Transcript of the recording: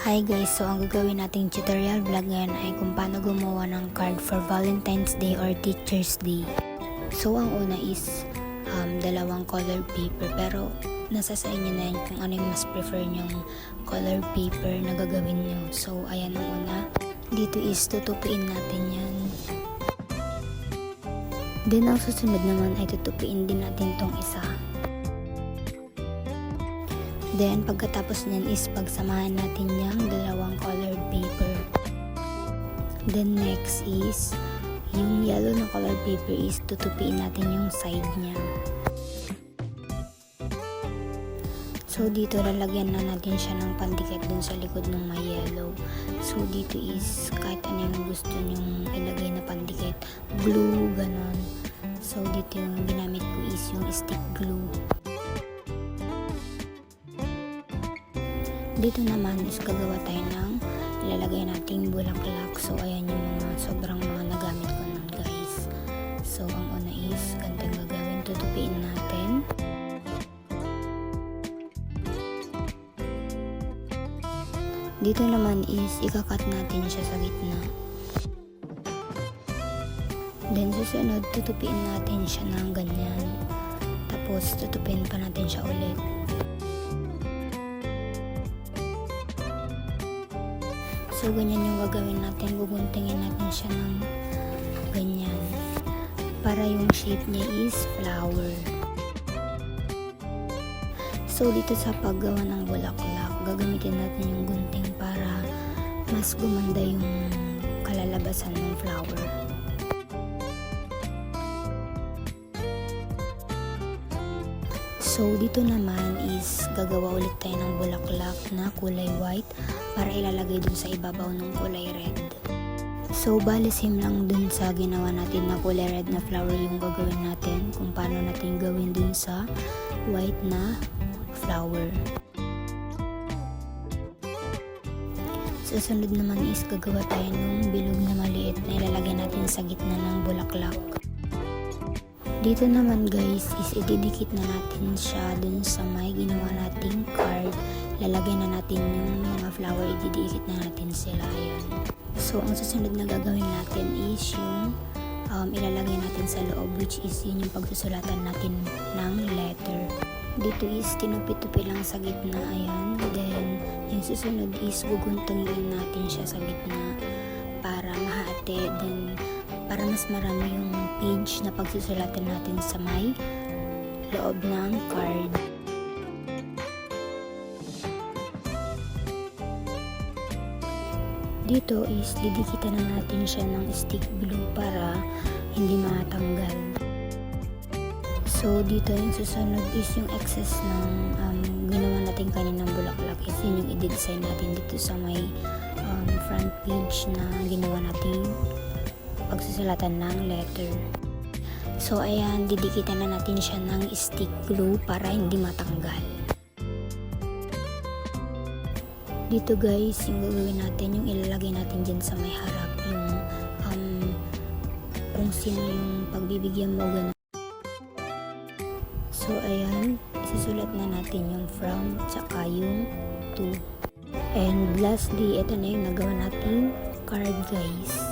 Hi guys, so ang gagawin nating tutorial vlog ngayon ay kung paano gumawa ng card for Valentine's Day or Teacher's Day. So ang una is dalawang color paper, pero nasa sa inyo na yun kung ano yung mas prefer nyong color paper na gagawin nyo. So ayan ang una, dito is tutupiin natin yan. Then ang susunod naman ay tutupiin din natin tong isa. Then, pagkatapos niyan is pagsamahan natin yung dalawang colored paper. Then, next is, yung yellow na colored paper is tutupiin natin yung side niya. So, dito lalagyan na natin siya ng pandikit dun sa likod ng may yellow. So, dito is kahit ano yung gusto nyong ilagay na pandikit. Glue, ganon. So, dito yung ginamit ko is yung stick glue. Dito naman is gagawa tayo ng ilalagay nating bulaklak. So ayan yung mga sobrang mga nagamit ko nun guys. So ang una is ganito yung gagawin, tutupiin natin. Dito naman is ikakat natin siya sa gitna. Then susunod tutupiin natin siya ng ganyan. Tapos tutupiin pa natin siya ulit. So, ganyan yung gagawin natin. Guguntingin natin siya ng ganyan. Para yung shape niya is flower. So, dito sa paggawa ng bulaklak, gagamitin natin yung gunting para mas gumanda yung kalalabasan ng flower. So, dito naman is gagawa ulit tayo ng bulaklak na kulay white para ilalagay dun sa ibabaw ng kulay red. So, bali same lang dun sa ginawa natin na kulay red na flower yung gagawin natin kung paano natin gawin dun sa white na flower. Susunod naman is gagawa tayo ng bilog na maliit na ilalagay natin sa gitna ng bulaklak. Dito naman guys is ididikit na natin siya dun sa may ginawa nating card. Lalagay na natin yung mga flower, ididikit na natin sila. Ayan. So ang susunod na gagawin natin is yung ilalagay natin sa loob, which is yun yung pagsusulatan natin ng letter. Dito is tinupi-tupi lang sa gitna. Ayan. Then yung susunod is guguntungin natin siya sa gitna para mahati. Then para mas marami yung page na pagsusulatan natin sa may loob ng card. Dito is didikitan na natin siya ng stick glue para hindi matanggal. So dito yung susunod is yung excess ng ginawa natin kaninang bulaklak is yun yung i-design natin dito sa may front page na ginawa natin pagsusulatan ng letter. So ayan, didikitan na natin siya ng stick glue para hindi matanggal. Dito guys, yung gagawin natin, yung ilalagay natin dyan sa may harap, yung kung sino yung pagbibigyan mo, ganun. So ayan, isusulat na natin yung from, tsaka yung to. And lastly, ito na yung nagawa nating card guys.